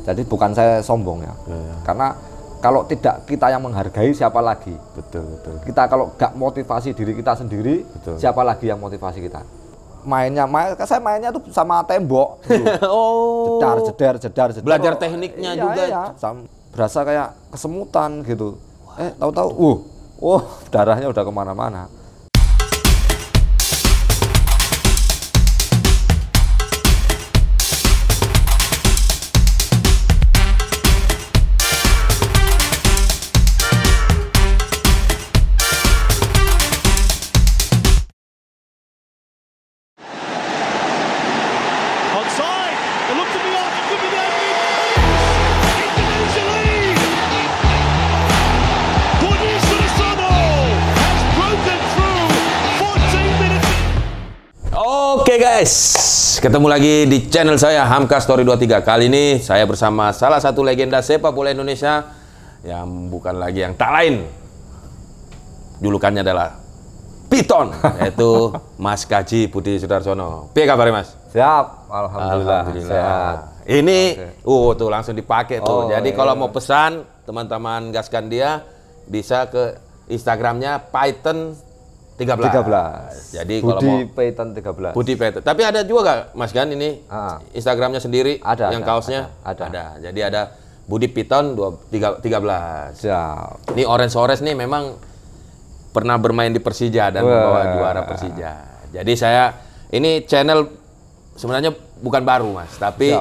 Jadi bukan saya sombong ya. Karena kalau tidak kita yang menghargai, siapa lagi? Betul. Kita kalau nggak motivasi diri kita sendiri, siapa lagi yang motivasi kita? Saya mainnya tuh sama tembok. Oh. Jedar. Belajar tekniknya juga. Iya. Berasa kayak kesemutan gitu. Tahu-tahu, darahnya udah kemana-mana. Oke guys, ketemu lagi di channel saya Hamka Story 23. Kali ini saya bersama salah satu legenda sepak bola Indonesia yang bukan lagi yang tak lain, julukannya adalah Piton, yaitu Mas Kaji Budi Sudarsono. Apa kabar Mas? Siap, alhamdulillah. Sehat. Ini, tuh langsung dipakai tuh. Jadi kalau mau pesan, teman-teman gaskan dia bisa ke Instagramnya Python 13. Jadi kalau mau Python 13. Budi Python. Tapi ada juga gak Mas Gan ini Instagramnya sendiri yang kaosnya? Ada. Jadi ada Budi Python 13. Siap. Ini orange nih memang pernah bermain di Persija dan membawa juara Persija. Jadi saya ini channel sebenarnya bukan baru Mas, tapi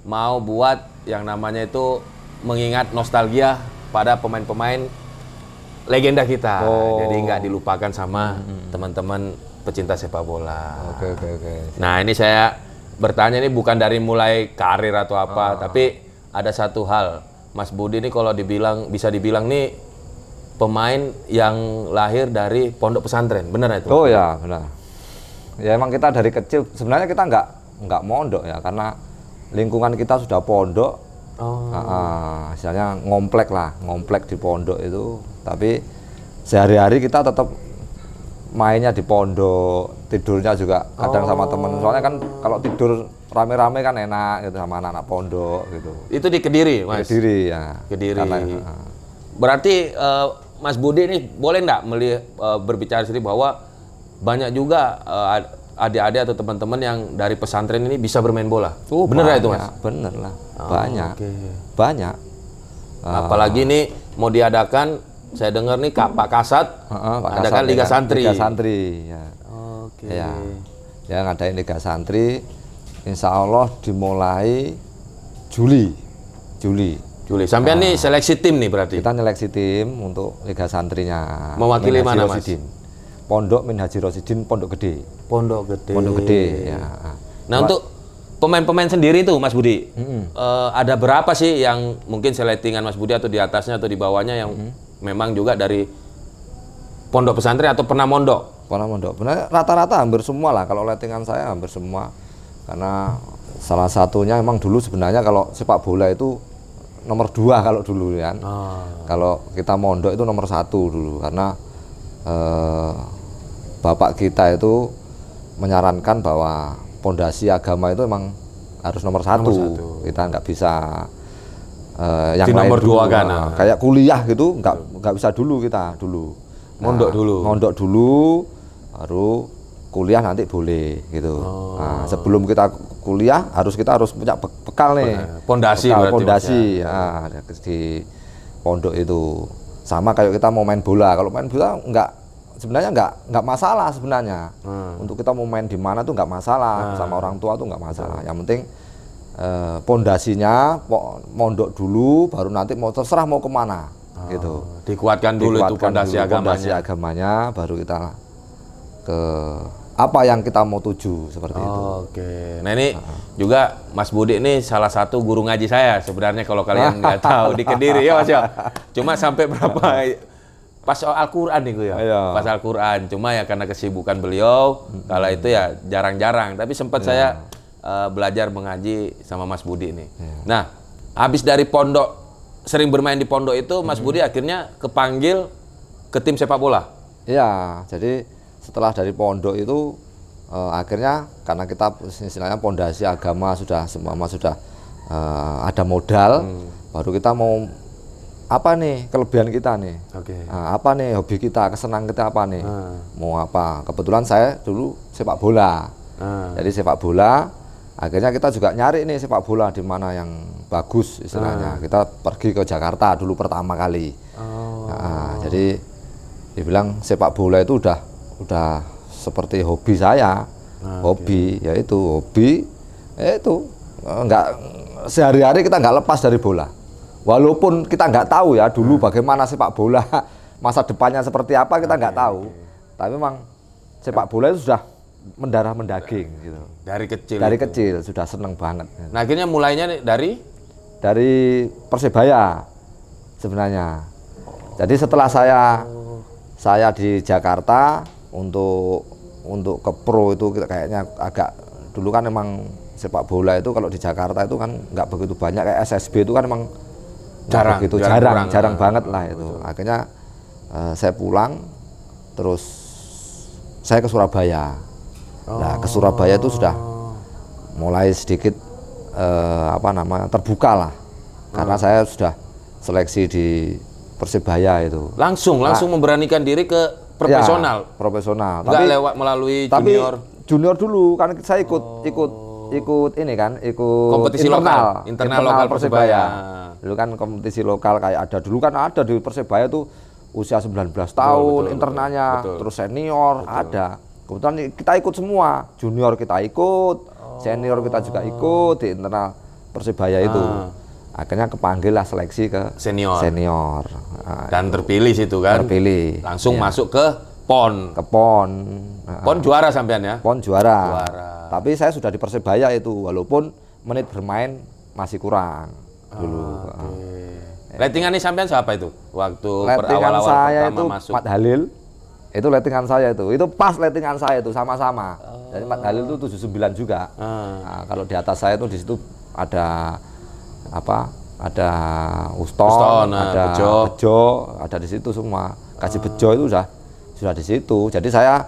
mau buat yang namanya itu mengingat nostalgia pada pemain-pemain legenda kita, jadi nggak dilupakan sama teman-teman pecinta sepak bola. Oke. Nah ini saya bertanya ini bukan dari mulai karir atau apa, tapi ada satu hal, Mas Budi ini kalau bisa dibilang nih pemain yang lahir dari pondok pesantren, benar itu? Oh ya benar. Ya emang kita dari kecil sebenarnya kita nggak mondok ya, karena lingkungan kita sudah pondok. Misalnya ngomplek di pondok itu, tapi sehari-hari kita tetap mainnya di pondok, tidurnya juga kadang sama temen. Soalnya kan kalau tidur rame-rame kan enak gitu sama anak-anak pondok gitu. Itu di Kediri, Mas? Kediri ya. Kediri. Berarti Mas Budi ini boleh nggak berbicara sendiri bahwa banyak juga adik-adik atau teman-teman yang dari pesantren ini bisa bermain bola? Bener lah itu Mas? Bener lah, banyak. Apalagi ini mau diadakan, saya dengar nih Pak Kasat adakan Liga Santri. Liga Santri, ya. Ya ngadain Liga Santri, insya Allah dimulai Juli. Sampai nih seleksi tim nih berarti? Kita seleksi tim untuk Liga Santrinya. Mewakili mana Mas? Pondok Min Haji Rosidin, Pondok Gede. Pondok Gede, ya. Nah untuk pemain-pemain sendiri tuh Mas Budi, ada berapa sih yang mungkin seletingan Mas Budi atau di atasnya atau di bawahnya yang memang juga dari pondok pesantren atau pernah mondok? Pernah mondok. Benar rata-rata hampir semua lah, kalau lettingan saya hampir semua. Karena salah satunya emang dulu sebenarnya kalau sepak bola itu nomor 2 kalau dulu kan. Kalau kita mondok itu nomor 1 dulu, karena bapak kita itu menyarankan bahwa pondasi agama itu emang harus nomor 1. Kita nggak bisa yang di lain nomor 2 kan. Kayak kuliah gitu nggak bisa dulu kita dulu. Mondok dulu, baru kuliah nanti boleh gitu. Nah, sebelum kita kuliah kita harus punya bekal nih. Pondasi di pondok itu. Sama kayak kita mau main bola. Kalau main bola sebenarnya nggak masalah sebenarnya. Untuk kita mau main di mana tuh nggak masalah, sama orang tua tuh nggak masalah. Yang penting pondasinya mondok dulu, baru nanti mau terserah mau kemana gitu. Dikuatkan dulu itu pondasi agamanya, baru kita ke apa yang kita mau tuju seperti itu. Nah ini juga Mas Budi ini salah satu guru ngaji saya sebenarnya kalau kalian nggak tahu di Kediri ya Mas ya. Cuma sampai berapa pas Al-Quran nih gue ya. Pas Al-Quran. Cuma ya karena kesibukan beliau kala itu ya jarang-jarang. Tapi sempat saya belajar mengaji sama Mas Budi ini. Nah habis dari pondok, sering bermain di pondok itu Mas Budi akhirnya kepanggil ke tim sepak bola. Iya, jadi setelah dari pondok itu akhirnya karena kita istilahnya pondasi agama sudah ada modal, baru kita mau apa nih kelebihan kita nih, apa nih hobi kita, kesenangan kita apa nih, mau apa. Kebetulan saya dulu sepak bola, jadi sepak bola, akhirnya kita juga nyari nih sepak bola di mana yang bagus istilahnya. Kita pergi ke Jakarta dulu pertama kali. Jadi dibilang sepak bola itu udah seperti hobi saya, hobi yaitu nggak sehari-hari kita nggak lepas dari bola. Walaupun kita nggak tahu ya dulu bagaimana sepak bola, masa depannya seperti apa kita nggak tahu. Tapi memang sepak bola itu sudah mendarah mendaging gitu. Dari kecil. Dari kecil sudah seneng banget. Nah akhirnya mulainya dari Persebaya sebenarnya. Jadi setelah saya di Jakarta untuk ke pro itu kayaknya agak dulu kan emang sepak bola itu kalau di Jakarta itu kan nggak begitu banyak, kayak SSB itu kan emang jarang banget lah itu. Betul. Akhirnya saya pulang, terus saya ke Surabaya. Nah ke Surabaya itu sudah mulai sedikit terbuka lah, karena saya sudah seleksi di Persebaya itu. Langsung memberanikan diri ke profesional. Ya, profesional. Nggak lewat melalui junior. Tapi junior dulu kan saya ikut ini kan, kompetisi internal lokal Persebaya. Dulu kan kompetisi lokal kayak dulu kan ada di Persebaya tuh usia 19 tahun internalnya, terus senior ada. Kebetulan kita ikut semua, junior kita ikut, senior kita juga ikut di internal Persebaya itu. Akhirnya kepanggil lah seleksi ke senior. Dan terpilih situ kan? Terpilih. Langsung masuk ke PON. PON juara sampean ya? PON juara. Tapi saya sudah di Persebaya itu, walaupun menit bermain masih kurang dulu. Lettingan ini sampean siapa itu? Waktu lettingan awal-awal saya pertama itu masuk? Mat Halil. Itu lettingan saya itu. Itu pas lettingan saya itu sama-sama. Jadi Mat Halil itu 79 juga. Nah, kalau di atas saya itu di situ ada ada Uston, ada Bejo, ada di situ semua. Kasih Bejo itu sudah di situ. Jadi saya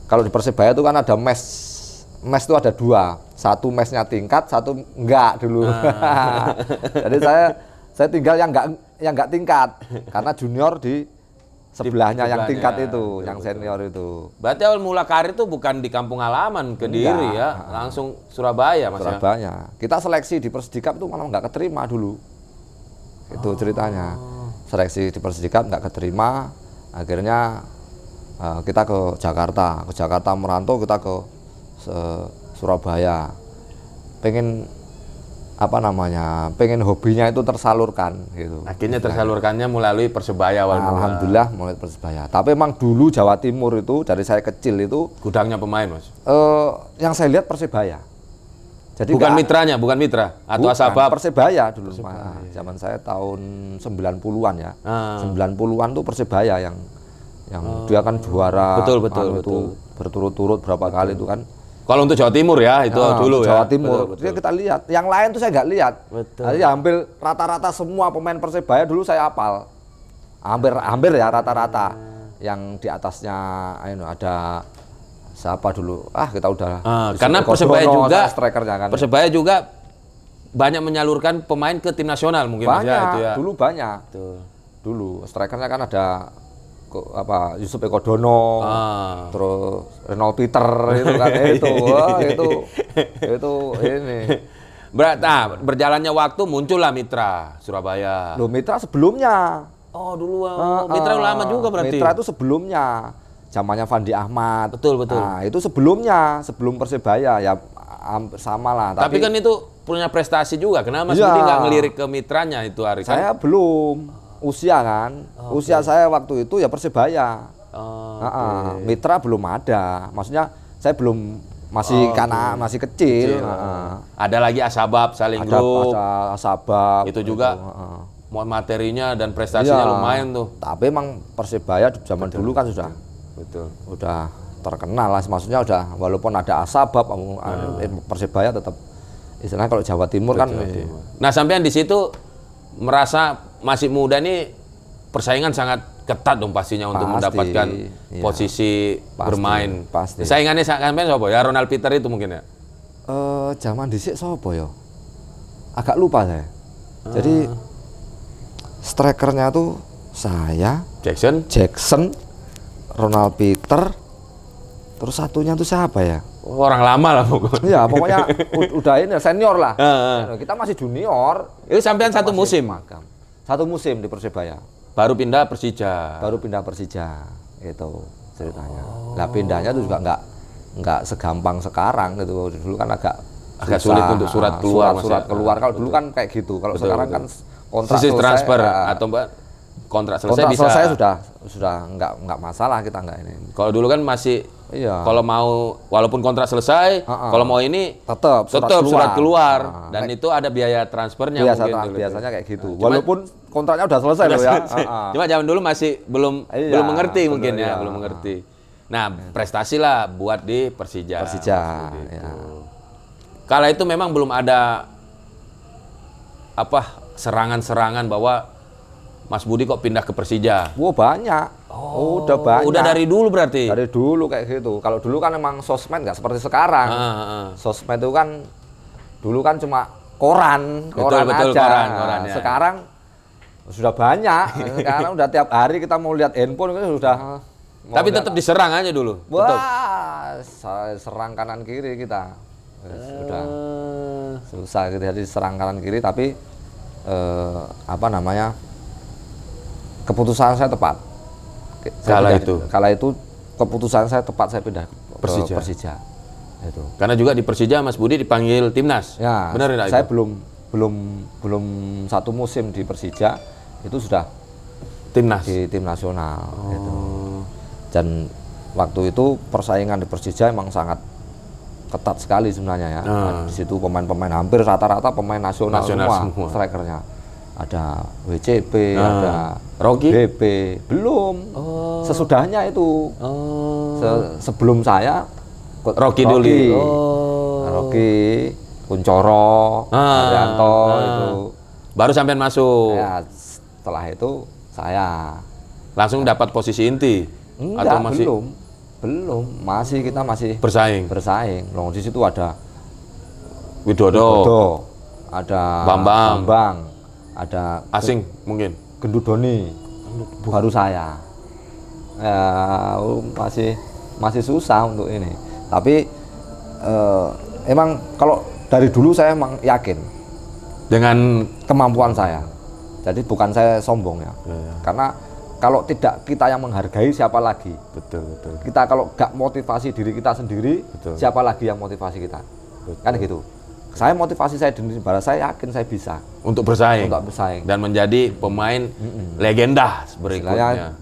kalau di Persebaya itu kan ada mes itu ada dua, satu mesnya tingkat, satu enggak dulu. Jadi saya tinggal yang enggak tingkat, karena junior di sebelahnya yang tingkat itu, yang senior itu. Berarti awal mula karir itu bukan di kampung halaman Kediri ya, langsung Surabaya Mas. Surabaya. Kita seleksi di Persidikap itu malah nggak keterima dulu. Itu ceritanya. Seleksi di Persidikap nggak keterima, akhirnya kita ke Jakarta merantau, kita ke Surabaya. Pengen hobinya itu tersalurkan gitu. Akhirnya tersalurkannya melalui Persebaya awal mula. Alhamdulillah melalui Persebaya. Tapi memang dulu Jawa Timur itu dari saya kecil itu gudangnya pemain, Mas. Yang saya lihat Persebaya. Jadi bukan mitra atau Asabab. Persebaya dulu. Zaman saya tahun 90-an ya. 90-an tuh Persebaya yang dia kan juara. Betul. Berturut-turut berapa kali itu kan. Kalau untuk Jawa Timur ya, itu dulu Jawa ya. Timur. Betul. Kita lihat. Yang lain tuh saya nggak lihat. Jadi hampir rata-rata semua pemain Persebaya dulu saya hafal. Hampir ya rata-rata. Yang di atasnya ada siapa dulu? Kita udah. Karena Persebaya juga strikernya kan. Persebaya juga banyak menyalurkan pemain ke tim nasional mungkin. Banyak. Itu ya. Dulu banyak. Betul. Dulu strikernya kan ada Yusuf Eko Dono, terus Renald Peter itu kan itu ini. Berjalannya waktu muncullah Mitra Surabaya. Loh, Mitra sebelumnya. Oh dulu, Mitra lama juga berarti. Mitra itu sebelumnya, zamannya Fandi Ahmad. Betul. Nah itu sebelum Persebaya ya sama lah. Tapi kan itu punya prestasi juga. Kenapa Mas Budi nggak ngelirik ke mitranya itu hari kan? Saya belum. Usia kan, usia saya waktu itu ya Persebaya. Mitra belum ada, maksudnya saya belum masih kecil. Ada lagi Asabab Saling Group. Ada Asabab. Itu juga materinya dan prestasinya lumayan tuh. Tapi emang Persebaya zaman dulu kan udah terkenal lah, maksudnya udah walaupun ada Asabab, Persebaya tetap istilahnya kalau Jawa Timur kan. Nah sampean di situ merasa masih muda nih persaingan sangat ketat dong pastinya untuk mendapatkan posisi bermain. Pasti. Saingannya sampean siapa? Ya Renald Peter itu mungkin ya. Zaman dhisik sapa ya? agak lupa saya. Jadi strikernya tuh saya, Jackson, Ronald Peter, terus satunya tuh siapa ya? Orang lama lah pokoknya. Iya, pokoknya udah ini senior lah. Kita masih junior. Itu sampean satu musim. Satu musim di Persebaya. Baru pindah Persija. Baru pindah Persija, itu ceritanya. Nah pindahnya tuh juga nggak segampang sekarang gitu. Dulu kan agak sulit untuk surat keluar. Surat keluar. Kalau dulu kan kayak gitu. Kalau sekarang kan kontrak selesai transfer atau kontrak selesai bisa. Selesai sudah nggak masalah, kita nggak ini. Kalau dulu kan masih kalau mau walaupun kontrak selesai, kalau mau ini tetap surat keluar dan itu ada biaya transfernya mungkin. Biasanya kayak gitu. Walaupun kontraknya udah selesai loh ya. Cuma zaman dulu masih belum mengerti mungkin ya, belum mengerti. Nah, prestasi lah buat di Persija. Ya. Kala itu memang belum ada serangan-serangan bahwa Mas Budi kok pindah ke Persija. Wah, banyak. Udah banyak. Udah dari dulu berarti? Dari dulu kayak gitu. Kalau dulu kan emang sosmed nggak seperti sekarang. Sosmed itu kan dulu kan cuma koran aja. Koran, ya. Sekarang sudah banyak. Sekarang udah tiap hari kita mau lihat handphone itu sudah. Tapi tetap diserang aja dulu. Wah, serang kanan kiri kita. Sudah susah gitu, jadi serang kanan kiri, tapi keputusan saya tepat. Kala itu keputusan saya tepat, saya pindah ke Persija. Itu. Karena juga di Persija Mas Budi dipanggil timnas. Ya, benar tidak? Saya belum satu musim di Persija itu sudah timnas di tim nasional. Gitu. Dan waktu itu persaingan di Persija emang sangat ketat sekali sebenarnya ya. Di situ pemain-pemain hampir rata-rata pemain nasional semua. Strikernya. Ada WCP, ada Rocky? BP, belum. Sesudahnya itu. Sebelum saya Rocky dulu. Rocky, Kuncoro, Arianto itu. Baru sampean masuk. Ya, setelah itu saya langsung dapat posisi inti. Enggak, atau masih belum. Kita masih bersaing. Loh, di situ ada Widodo, ada Bambang, ada asing mungkin Gendudoni, baru saya. Ya, masih susah untuk ini. Tapi emang kalau dari dulu saya emang yakin dengan kemampuan saya. Jadi bukan saya sombong ya. Karena kalau tidak kita yang menghargai, siapa lagi? Betul. Kita kalau gak motivasi diri kita sendiri, siapa lagi yang motivasi kita? Kan gitu. Saya motivasi saya diri, saya yakin saya bisa untuk bersaing dan menjadi pemain legenda berikutnya.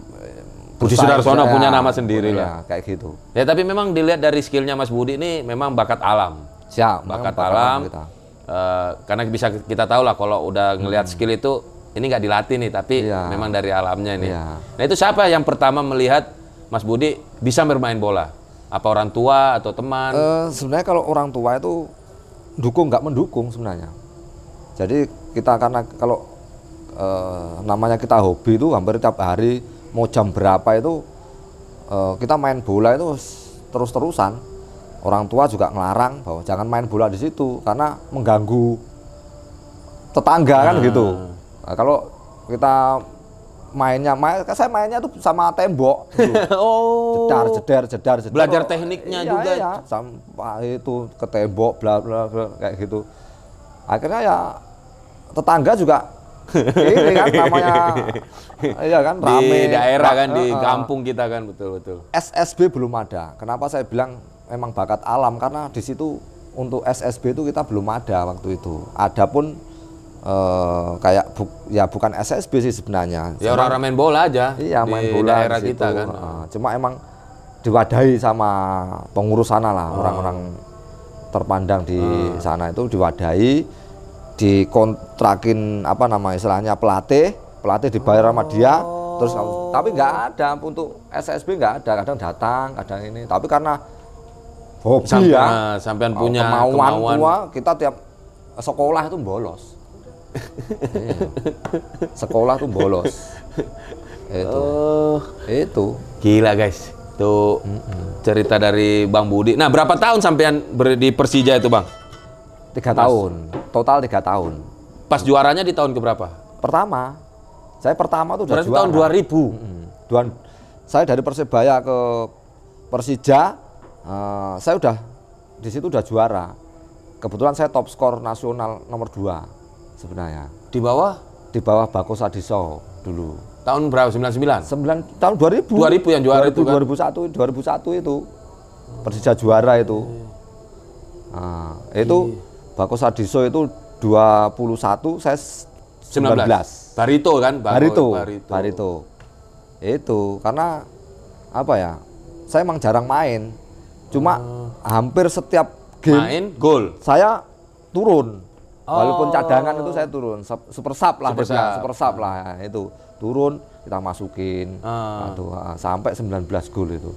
Budi Sudarsono punya nama sendiri lah. Kayak gitu. Ya, tapi memang dilihat dari skillnya Mas Budi ini memang bakat alam. Bakat alam. Karena bisa kita tahu lah kalau udah ngelihat skill itu ini nggak dilatih nih, tapi memang dari alamnya nih. Nah, itu siapa yang pertama melihat Mas Budi bisa bermain bola? Apa orang tua atau teman? Sebenarnya kalau orang tua itu nggak mendukung sebenarnya. Jadi kita karena kalau namanya kita hobi itu hampir tiap hari mau jam berapa itu kita main bola itu terus-terusan. Orang tua juga ngelarang bahwa jangan main bola di situ karena mengganggu tetangga kan gitu. Nah, kalau kita saya mainnya tuh sama tembok gitu. jedar. Belajar tekniknya juga. Iya, sampai itu ke tembok bla bla kayak gitu. Akhirnya ya tetangga juga ini kan namanya kan rame di daerah kan di kampung kita kan betul. SSB belum ada. Kenapa saya bilang memang bakat alam, karena di situ untuk SSB itu kita belum ada waktu itu. Adapun kayak bukan SSB sih sebenarnya. Ya orang-orang main bola aja. Iya, main bola daerah kita kan. Cuma emang diwadahi sama pengurus sana lah, orang-orang terpandang di sana itu diwadahi, dikontrakin istilahnya pelatih dibayar sama dia, terus tapi nggak ada untuk SSB, nggak ada, kadang datang, kadang ini. Tapi karena hobi sampean punya kemauan tua, kita tiap sekolah itu bolos. Sekolah tuh bolos. Itu gila guys. Tuh cerita dari Bang Budi. Nah, berapa tahun sampean di Persija itu, Bang? 3 tahun. total 3 tahun. Pas juaranya di tahun keberapa? Pertama. Saya pertama tuh udah Berarti juara. tahun 2000. Saya dari Persebaya ke Persija, saya udah di situ udah juara. Kebetulan saya top skor nasional nomor 2 sebenarnya. Di bawah? Di bawah Bako Sadiso dulu. Tahun berapa? 99? Tahun 2000. 2000 yang juara 2000, itu kan? 2001 itu. Persija juara itu. Nah, itu Bako Sadiso itu 21, saya 19. Barito kan? Barito. Itu karena apa ya? Saya emang jarang main. Cuma hampir setiap game main gol. Saya turun. Walaupun cadangan itu saya turun. Super sub lah, super sub lah itu. Turun, kita masukin. Sampai 19 gol itu.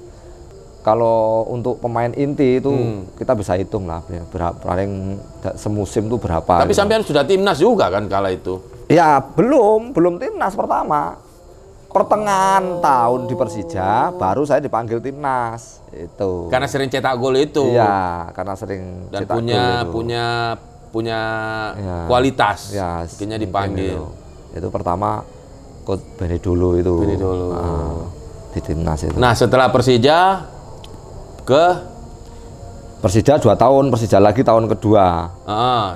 Kalau untuk pemain inti itu kita bisa hitung lah paling semusim itu berapa. Tapi sampean sudah timnas juga kan kala itu? Ya, belum timnas pertama. Pertengahan tahun di Persija baru saya dipanggil timnas itu. Karena sering cetak gol itu. Iya, karena sering dan cetak gol itu. punya kualitas. Ya, akhirnya dipanggil. Itu pertama Coach Benny dulu itu. Di timnas itu. Nah, setelah Persija ke Persija 2 tahun, Persija lagi tahun kedua.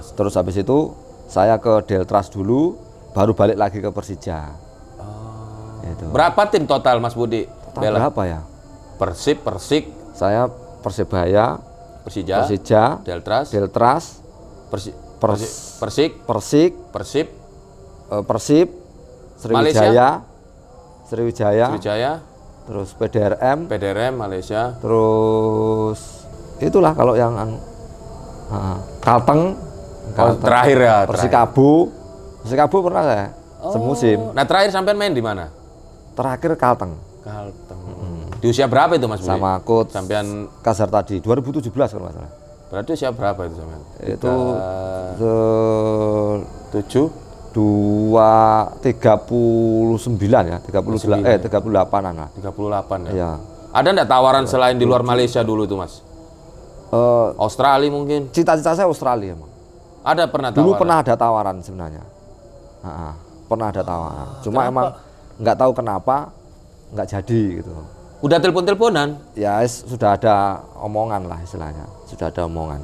Terus habis itu saya ke Deltras dulu, baru balik lagi ke Persija. Itu. Berapa tim total Mas Budi? Berapa ya? Persib, Persik. Saya Persebaya, Persija, Deltras, Persik, Persib, Sriwijaya, terus PDRM Malaysia, terus itulah kalau yang Kalteng, terakhir ya. Persikabo pernah saya semusim. Nah terakhir sampean main di mana? Terakhir Kalteng. Di usia berapa itu Mas Budi? Sama coach sampean Kasar tadi 2017 kalau nggak salah. Berarti usia berapa itu sampean? Itu 7 39 ya, 38-an lah. 38 ya. Iya. Ada enggak tawaran selain di luar Malaysia dulu itu Mas? Australia mungkin? Cita-cita saya Australia, Bang. Ada pernah tawaran? Dulu pernah ada tawaran sebenarnya. Pernah ada tawaran. Cuma emang nggak tahu kenapa nggak jadi gitu. Udah telepon-teleponan? Ya sudah ada omongan lah istilahnya. Sudah ada omongan.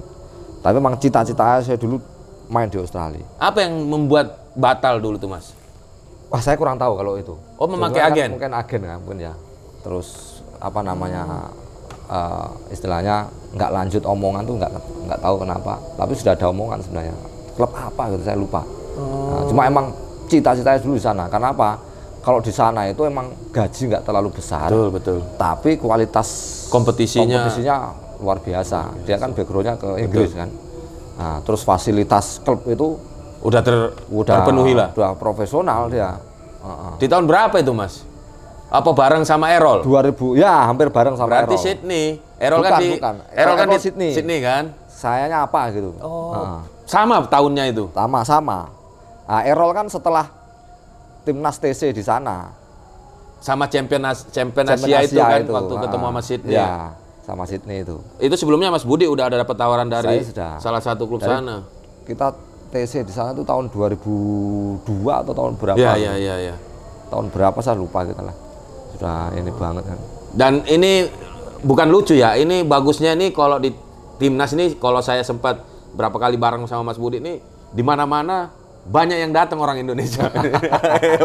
Tapi memang cita-cita saya dulu main di Australia. Apa yang membuat batal dulu tuh Mas? Wah, saya kurang tahu kalau itu. Oh, memakai agen? Mungkin agen kan, mungkin ya. Terus apa namanya istilahnya nggak lanjut omongan tuh nggak tahu kenapa. Tapi sudah ada omongan sebenarnya. Klub apa gitu saya lupa. Nah, cuma emang cita-citanya dulu di sana. Karena apa? Kalau di sana itu emang gaji nggak terlalu besar. Betul. Tapi kualitas kompetisinya luar biasa. Dia kan backgroundnya ke Inggris kan. Nah, terus fasilitas klub itu udah terpenuhi lah. Udah profesional dia. Di tahun berapa itu Mas? Apa bareng sama Errol? 2000, ya hampir bareng sama Errol. Berarti Sydney. Errol kan di Sydney kan? Sayanya apa gitu. Sama tahunnya itu? Sama. Nah, Errol kan setelah timnas TC di sana. Sama champion Asia itu kan itu. Waktu ketemu sama Sydney. Ya, sama Sydney itu. Itu sebelumnya Mas Budi udah ada dapat tawaran dari salah satu klub sana. Kita TC di sana itu tahun 2002 atau tahun berapa? Iya. Tahun berapa saya lupa gitu lah. Sudah ini banget kan. Dan ini bukan lucu ya. Ini bagusnya ini kalau di timnas ini kalau saya sempat berapa kali bareng sama Mas Budi ini di mana-mana banyak yang datang orang Indonesia.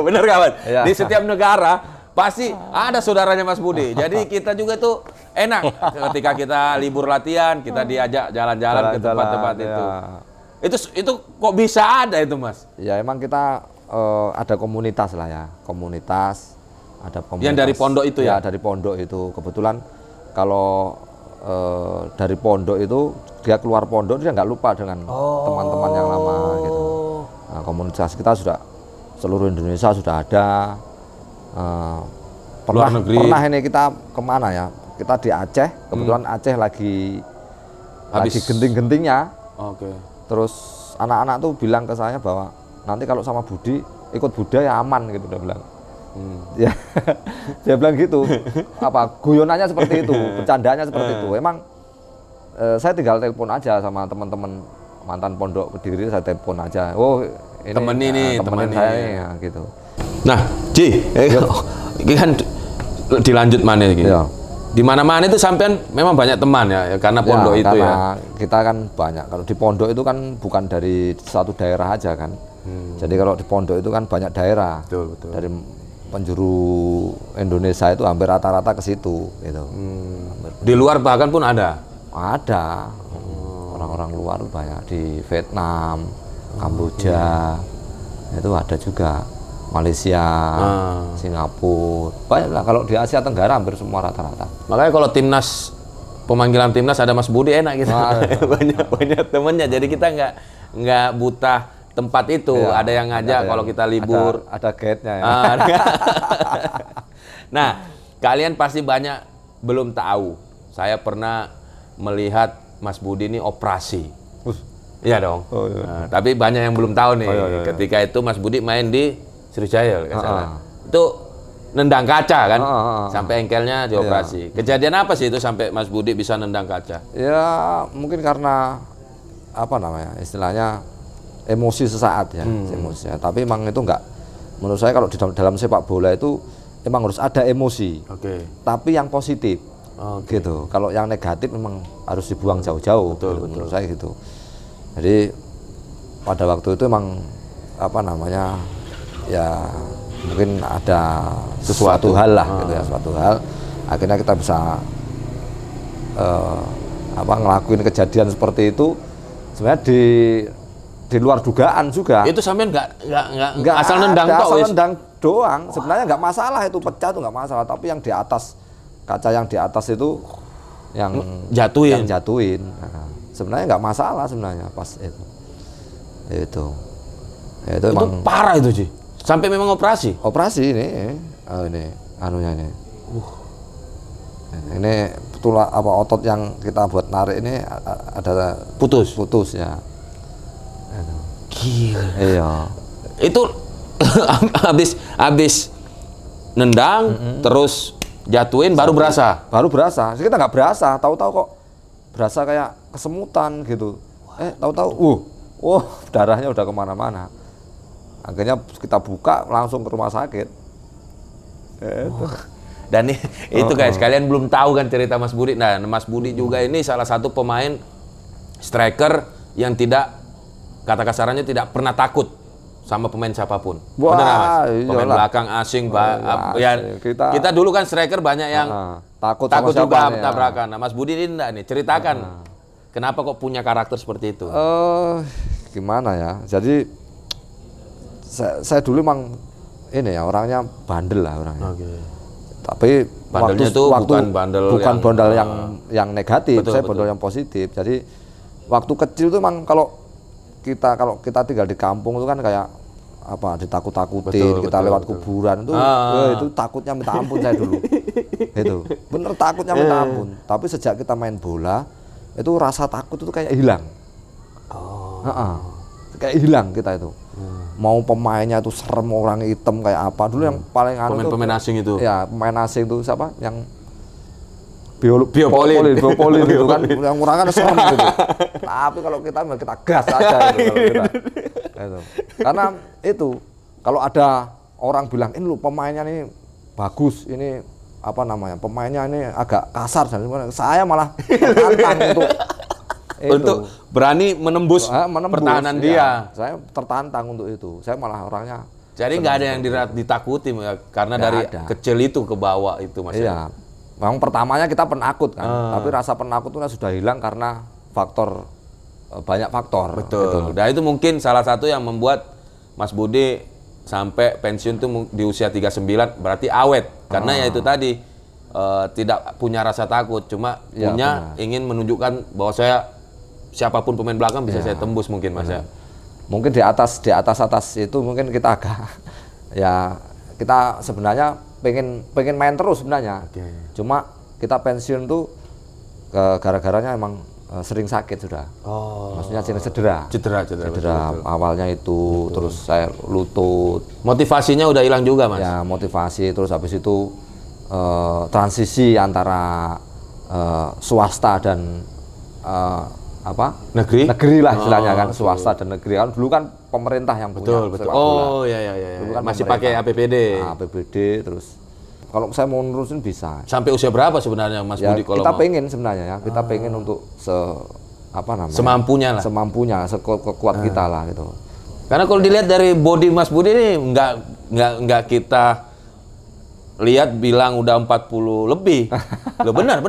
Bener kawan? Ya. Di setiap negara pasti ada saudaranya Mas Budi. Jadi kita juga tuh enak ketika kita libur latihan, kita diajak jalan-jalan ke tempat-tempat itu. Itu kok bisa ada itu Mas? Ya emang kita ada komunitas lah ya, komunitas. Ada komunitas. Yang dari pondok itu ya? Ya dari pondok itu. Kebetulan kalau dari pondok itu dia keluar pondok dia nggak lupa dengan teman-teman yang lama gitu. Nah, komunitas kita sudah seluruh Indonesia sudah ada. Pernah ini kita kemana ya? Kita di Aceh. Kebetulan Aceh lagi genting-gentingnya. Terus anak-anak tuh bilang ke saya bahwa nanti kalau sama Budi ikut budaya aman gitu dia bilang. Ya, dia bilang gitu. Guyonannya seperti itu, bercandanya seperti itu. Emang saya tinggal telepon aja sama teman-teman mantan pondok Kediri, saya telepon aja. Oh, ini temenin saya nih, ya, gitu. Nah, Ji, ini kan dilanjut mana gitu. Ya. Di mana-mana itu sampean memang banyak teman ya, karena pondok itu karena kita kan banyak. Kalau di pondok itu kan bukan dari satu daerah aja kan. Jadi kalau di pondok itu kan banyak daerah. Betul. Dari penjuru Indonesia itu hampir rata-rata ke situ gitu. Di luar bahkan pun ada? Ada. Orang-orang luar banyak di Vietnam, Kamboja, itu ada juga. Malaysia, Singapura, banyak lah. Kalau di Asia Tenggara hampir semua rata-rata. Makanya kalau pemanggilan timnas ada Mas Budi enak gitu. banyak temennya, jadi kita nggak buta tempat itu. Ya, ada yang ngajak kalau kita libur. Ada guide-nya ya. Nah, kalian pasti banyak belum tahu. Saya pernah melihat Mas Budi ini operasi. Iya dong. Oh, iya. Nah, tapi banyak yang belum tahu nih. Oh, iya. Ketika itu Mas Budi main di Sriwijaya, itu nendang kaca kan, sampai engkelnya dioperasi. Kejadian apa sih itu sampai Mas Budi bisa nendang kaca? Ya mungkin karena apa namanya, istilahnya emosi sesaat ya, emosi. Tapi emang itu enggak. Menurut saya kalau di dalam sepak bola itu emang harus ada emosi, tapi yang positif, gitu. Kalau yang negatif memang harus dibuang jauh-jauh. Menurut saya gitu. Jadi pada waktu itu emang apa namanya? Ya mungkin ada sesuatu hal lah gitu ya, suatu hal akhirnya kita bisa ngelakuin kejadian seperti itu sebenarnya di luar dugaan juga. Itu sampean nggak asal nendang asal nendang doang. Sebenarnya nggak masalah, itu pecah tuh nggak masalah, tapi yang di atas kaca yang di atas itu yang jatuhin. Nah, sebenarnya nggak masalah sebenarnya pas itu emang parah itu sih. Sampai memang operasi? Operasi ini, anunya ini. Ini tulang otot yang kita buat narik ini ada putus ya. Gila. Iya. Itu habis nendang, terus jatuhin baru berasa. Baru berasa. Kita nggak berasa, tahu-tahu kok berasa kayak kesemutan gitu. Tahu-tahu, darahnya udah kemana-mana. Akhirnya kita buka langsung ke rumah sakit. Dan itu guys, kalian belum tahu kan cerita Mas Budi. Nah, Mas Budi juga ini salah satu pemain striker yang tidak, kata kasarannya tidak pernah takut sama pemain siapapun. Benar Mas? Pemain belakang asing, kita dulu kan striker banyak yang takut juga tabrakan. Nah, Mas Budi ini enggak nih, ceritakan kenapa kok punya karakter seperti itu? Gimana ya? Jadi saya dulu emang ini ya orangnya bandel lah orangnya. Tapi bandelnya bukan bandel yang negatif, saya bandel yang positif. Jadi waktu kecil tuh emang kalau kita tinggal di kampung itu kan kayak apa, ditakut-takutin, kita lewat kuburan itu takutnya minta ampun saya dulu. Itu bener takutnya minta ampun. Tapi sejak kita main bola itu rasa takut itu kayak hilang. Kayak hilang kita itu. Mau pemainnya itu serem, orang hitam kayak apa. Dulu yang paling pemain asing itu. Ya, pemain asing itu siapa? Yang biopolin itu kan, yang orang kan serem gitu. Tapi kalau kita gas aja gitu, itu. Karena itu kalau ada orang bilang ini lu pemainnya ini bagus, ini apa namanya, pemainnya ini agak kasar dan saya malah tertantang untuk berani menembus pertahanan dia. Saya tertantang untuk itu. Saya malah orangnya. Jadi nggak ada yang ditakuti karena dari kecil itu ke bawah itu Mas. Iya. Memang pertamanya kita penakut kan, tapi rasa penakut itu sudah hilang karena banyak faktor. Betul. Gitu. Dan itu mungkin salah satu yang membuat Mas Budi sampai pensiun tuh di usia 39 berarti awet. Karena ya itu tadi tidak punya rasa takut, cuma punya ingin menunjukkan bahwa siapapun pemain belakang bisa saya tembus mungkin Mas ya. Mungkin di atas itu mungkin kita agak ya kita sebenarnya pengen main terus sebenarnya. Cuma kita pensiun tuh gara-garanya emang sering sakit sudah. Maksudnya sering cedera. Awalnya itu terus saya lutut. Motivasinya udah hilang juga Mas. Ya motivasi, terus habis itu transisi antara swasta dan apa? Negeri? Negeri lah istilahnya kan, swasta dan negeri. Kan dulu kan pemerintah yang punya Betul. sepak bola. Oh iya. Dulu kan Masih pemerintah. pakai APBD. Nah, APBD terus. Kalau saya mau nerusin bisa. Sampai usia berapa sebenarnya Mas Ya, Budi kalau kita mau? pengen sebenarnya ya, kita pengen untuk apa namanya? Semampunya lah. Sekuat kita lah gitu. Karena kalau dilihat dari body Mas Budi ini nggak kita lihat bilang udah 40 lebih. Loh benar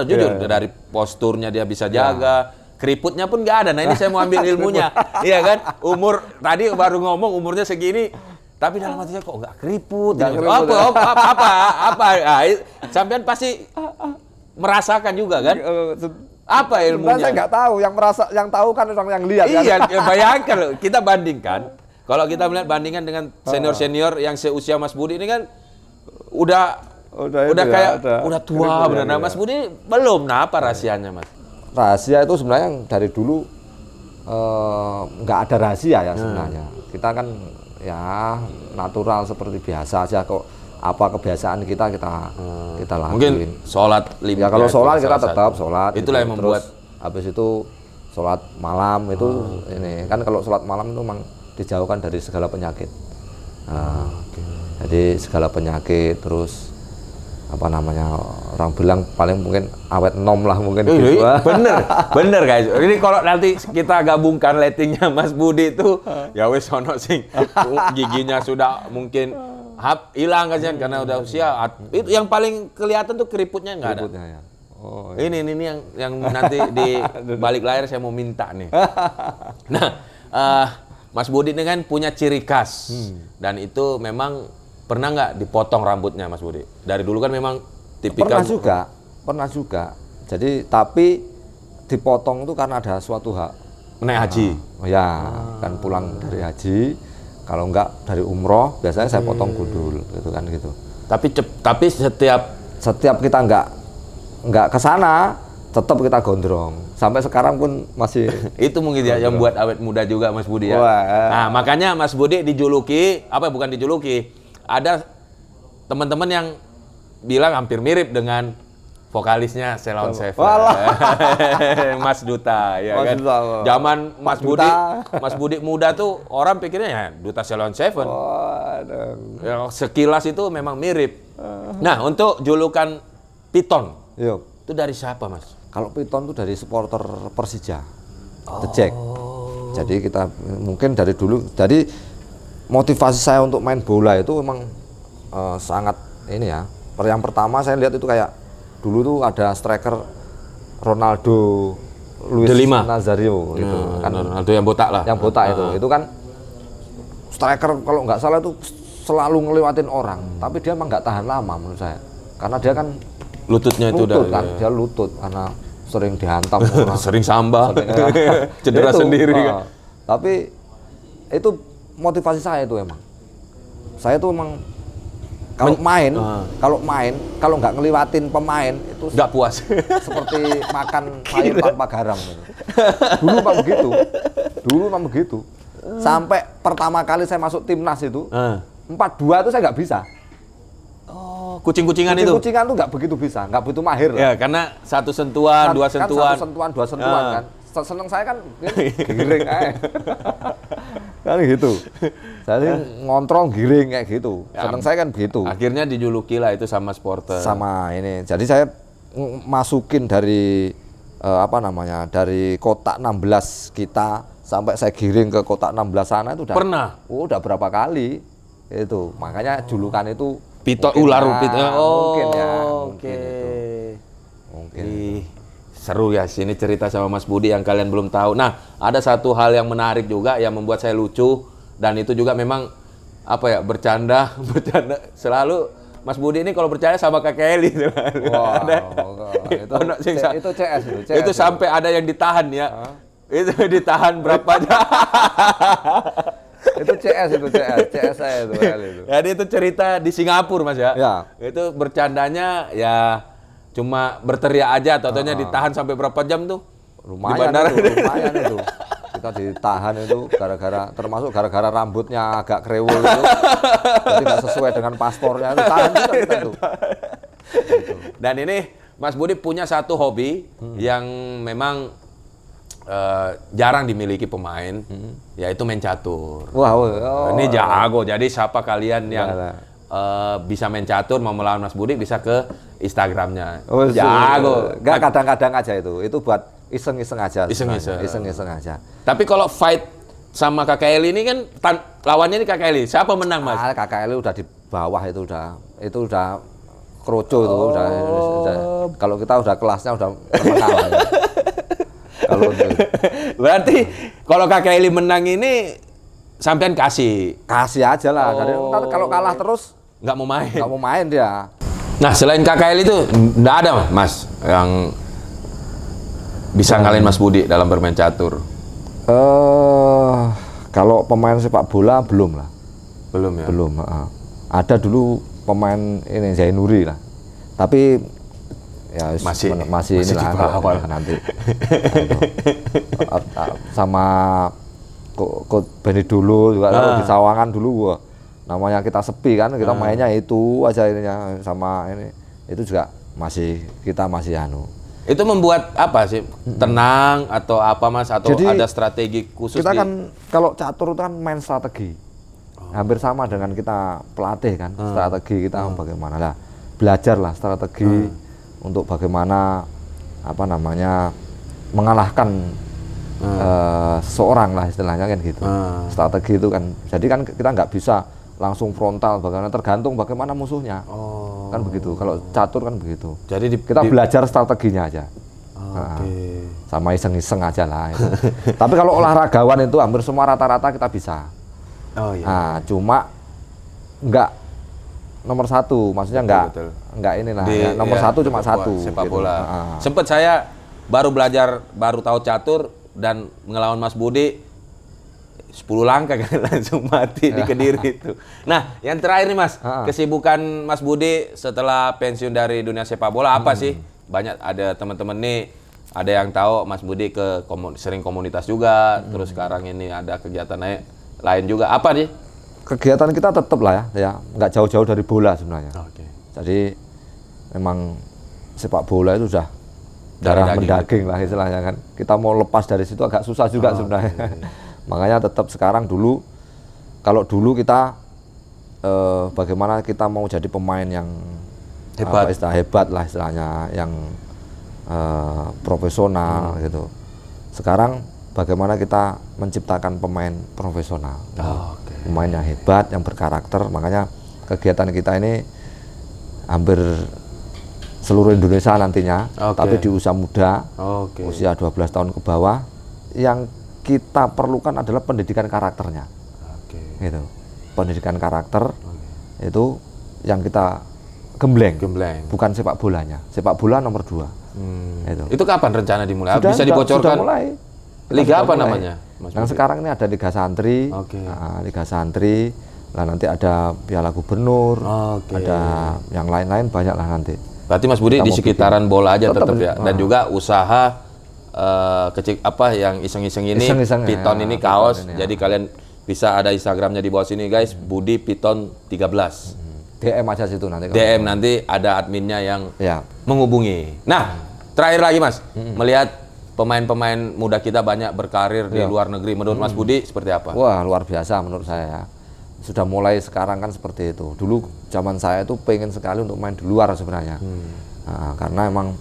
jujur dari posturnya dia bisa jaga, keriputnya pun nggak ada. Nah ini saya mau ambil ilmunya. Iya kan? Umur tadi baru ngomong umurnya segini, tapi dalam hati saya kok nggak keriput. Apa? Nah, sampean pasti merasakan juga kan? Apa ilmunya? Saya nggak tahu, yang tahu kan orang yang lihat. Iya, kan? bayangkan loh, kita bandingkan. Kalau kita melihat bandingan dengan senior-senior yang seusia Mas Budi ini kan udah tua benar. Nah, Mas Budi belum. Nah, apa rahasianya, Mas? Rahasia itu sebenarnya yang dari dulu nggak ada rahasia ya sebenarnya. Kita kan ya natural seperti biasa aja kok. Apa kebiasaan kita lakuin. Mungkin sholat ya kalau sholat kita tetap sholat. Itulah yang membuat. Terus habis itu sholat malam itu ini kan kalau sholat malam itu memang dijauhkan dari segala penyakit. Nah, jadi segala penyakit terus apa namanya orang bilang paling mungkin awet nom lah mungkin. Gitu. Bener guys. Ini kalau nanti kita gabungkan lettingnya Mas Budi itu ya wes ono sing giginya sudah mungkin hilang kan karena udah usia. Itu yang paling kelihatan tuh keriputnya nggak ada. Ya. Oh, iya. Ini yang nanti di balik layar saya mau minta nih. Nah, Mas Budi ini kan punya ciri khas dan itu memang pernah nggak dipotong rambutnya Mas Budi? Dari dulu kan memang tipikal. Pernah juga. Jadi tapi dipotong itu karena ada suatu hak. Menaik haji. Kan pulang dari haji. Kalau enggak dari umroh, biasanya saya potong gundul, gitu kan gitu. Tapi setiap kita enggak ke sana, tetap kita gondrong. Sampai sekarang pun masih. Itu mungkin ya yang buat awet muda juga Mas Budi ya. Nah makanya Mas Budi bukan dijuluki, ada teman-teman yang bilang hampir mirip dengan vokalisnya Ceylon Seven, Mas Duta, ya kan. Zaman Mas Budi muda tuh orang pikirnya ya Duta Ceylon Seven. Ya, sekilas itu memang mirip. Nah untuk julukan Piton, itu dari siapa Mas? Kalau Piton itu dari supporter Persija, The Jack. Jadi kita mungkin dari dulu. Jadi motivasi saya untuk main bola itu memang sangat ini ya. Yang pertama saya lihat itu kayak dulu tuh ada striker Ronaldo Luis Nazario gitu kan. Ronaldo yang botak lah. Yang botak itu kan striker kalau nggak salah itu selalu ngelewatin orang, tapi dia emang nggak tahan lama menurut saya. Karena dia kan lututnya itu dia lutut karena sering dihantam orang. Sering sambah. Cedera sendiri kan. Tapi itu motivasi saya itu emang. Saya tuh emang kalau main, kalau nggak ngeliwatin pemain itu nggak puas. Seperti makan sayur tanpa garam. Gitu. Dulu memang begitu. Sampai pertama kali saya masuk timnas itu, 4-2 itu saya nggak bisa. Oh, kucing-kucingan itu? Kucing-kucingan itu nggak begitu bisa, nggak begitu mahir lah. Ya, karena satu sentuhan, dua sentuhan. Dua sentuhan kan. Seneng saya kan giring aja. Kan gitu. Saya ngontrol giring kayak gitu. Seneng saya kan begitu. Akhirnya dijuluki lah itu sama supporter. Sama ini. Jadi saya masukin dari dari kotak 16 kita sampai saya giring ke kotak 16 sana itu udah berapa kali. Itu. Makanya julukan itu Piton ular Piton. Mungkin ya. Mungkin. Seru ya sini cerita sama Mas Budi yang kalian belum tahu. Nah, ada satu hal yang menarik juga yang membuat saya lucu dan itu juga memang bercanda selalu Mas Budi ini kalau bercanda sama Kakek Eli. Itu CS itu. Itu sampai ada yang ditahan ya. Itu ditahan berapa jam? Itu CS saya itu. Jadi itu cerita di Singapura Mas ya. Itu bercandanya ya cuma berteriak aja, totonya ditahan sampai berapa jam tuh? Lumayan itu. Kita ditahan itu termasuk gara-gara rambutnya agak krewul itu. Jadi nggak sesuai dengan paspornya itu tahan juga kita tuh. Dan ini Mas Budi punya satu hobi yang memang jarang dimiliki pemain, yaitu main catur. Wow, Ini jago. Jadi siapa kalian yang bisa main catur mau melawan Mas Budi bisa ke Instagramnya. Jago. Enggak, kadang-kadang aja itu buat iseng-iseng aja. Iseng-iseng aja. Tapi kalau fight sama Kakak Eli ini kan lawannya ini Kakak Eli. Siapa menang, Mas? Kakak Eli udah di bawah itu udah kroco itu udah. Kalau kita udah kelasnya udah menengah lah. Kalau berarti kalau Kakak Eli menang ini sampean kasih aja lah. Ntar kalau kalah terus nggak mau main dia. Nah, selain Kakak Eli itu nggak ada Mas yang bisa ngalahin Mas Budi dalam bermain catur. Kalau pemain sepak bola belum lah. Belum ya. Belum. Ada dulu pemain ini Zainuri lah. Tapi ya masih inilah awal nanti. Sama Coach Benny dulu juga kalau di Sawangan dulu namanya kita sepi kan, kita mainnya itu aja ininya sama ini. Itu juga kita masih anu. Itu membuat apa sih? Tenang atau apa Mas? Atau jadi, ada strategi khusus? Kita kan kalau catur itu kan main strategi. Hampir sama dengan kita pelatih kan, strategi kita bagaimana lah. Belajarlah strategi untuk bagaimana mengalahkan seorang lah istilahnya kan gitu. Strategi itu kan, jadi kan kita nggak bisa langsung frontal, tergantung bagaimana musuhnya. Kan begitu. Kalau catur kan begitu. Jadi kita belajar strateginya aja. Sama iseng-iseng aja lah. Tapi kalau olahragawan itu hampir semua rata-rata kita bisa. Nah, cuma nggak nomor satu, maksudnya nggak inilah. Nomor satu cuma satu. Sepak bola. Sempet saya baru tahu catur dan ngelawan Mas Budi 10 langkah kan langsung mati di Kediri itu. Nah, yang terakhir nih Mas, kesibukan Mas Budi setelah pensiun dari dunia sepak bola apa sih? Banyak ada teman-teman nih, ada yang tahu Mas Budi sering komunitas juga, terus sekarang ini ada kegiatan lain juga. Apa nih? Kegiatan kita tetap lah ya, nggak jauh-jauh dari bola sebenarnya. Jadi memang sepak bola itu sudah darah mendaging lah istilahnya kan. Kita mau lepas dari situ agak susah juga sebenarnya. Makanya tetap sekarang dulu, kalau dulu kita bagaimana kita mau jadi pemain yang hebat lah istilahnya, yang profesional gitu. Sekarang bagaimana kita menciptakan pemain profesional, pemain yang hebat, yang berkarakter. Makanya kegiatan kita ini hampir seluruh Indonesia nantinya, tapi di usia muda, usia 12 tahun ke bawah, yang kita perlukan adalah pendidikan karakternya. Gitu. Pendidikan karakter itu yang kita gembleng. Bukan sepak bolanya. Sepak bola nomor 2. Itu kapan rencana dimulai? Bisa dibocorkan? Sudah mulai. Liga apa namanya? Yang sekarang ini ada Liga Santri. Liga Santri. Lah nanti ada Piala Gubernur. Ada yang lain-lain banyak lah nanti. Berarti Mas Budi di sekitaran bola aja tetap ya. Dan juga usaha kecil yang iseng-iseng ini, Piton ini kaos. Jadi kalian bisa ada Instagramnya di bawah sini guys, Budi Piton 13. DM aja situ nanti. DM nanti ada adminnya yang menghubungi. Nah, terakhir lagi Mas, melihat pemain-pemain muda kita banyak berkarir di luar negeri. Menurut Mas Budi seperti apa? Wah, luar biasa menurut saya. Sudah mulai sekarang kan seperti itu. Dulu zaman saya itu pengen sekali untuk main di luar sebenarnya. Karena emang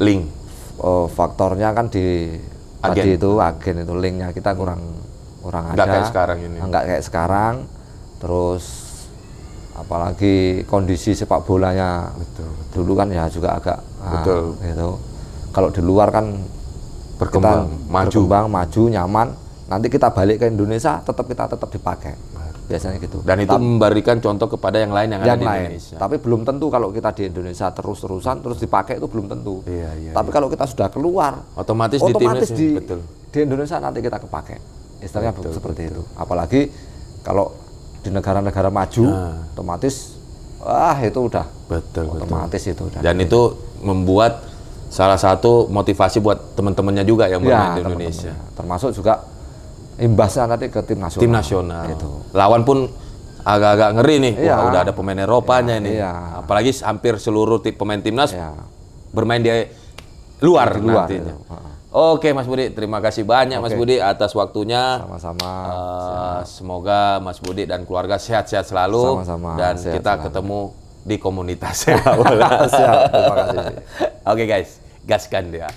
link. Faktornya kan di agen itu linknya kita kurang ada. Nggak kayak sekarang ini. Nggak kayak sekarang. Terus apalagi kondisi sepak bolanya dulu kan ya juga agak gitu. Kalau di luar kan berkembang, maju, nyaman. Nanti kita balik ke Indonesia tetap dipakai. Biasanya gitu. Dan itu memberikan contoh kepada yang lain yang ada di Indonesia. Tapi belum tentu kalau kita di Indonesia terus-terusan terus dipakai itu belum tentu. Tapi kalau kita sudah keluar, otomatis di Indonesia nanti kita kepakai. Istilahnya seperti itu. Apalagi kalau di negara-negara maju, otomatis itu udah otomatis itu. Dan itu membuat salah satu motivasi buat teman-temannya juga yang bermain di Indonesia. Termasuk juga imbasnya nanti ke tim nasional. Gitu. Lawan pun agak-agak ngeri nih. Wah, udah ada pemain Eropanya ini. Apalagi hampir seluruh pemain timnas bermain di luar nantinya. Oke Mas Budi, terima kasih banyak Mas Budi atas waktunya. Sama-sama. Semoga Mas Budi dan keluarga sehat-sehat selalu. Sama-sama. Dan Sehat kita selalu. ketemu di komunitas sepak bola. Siap, terima kasih. Oke guys, gaskan dia.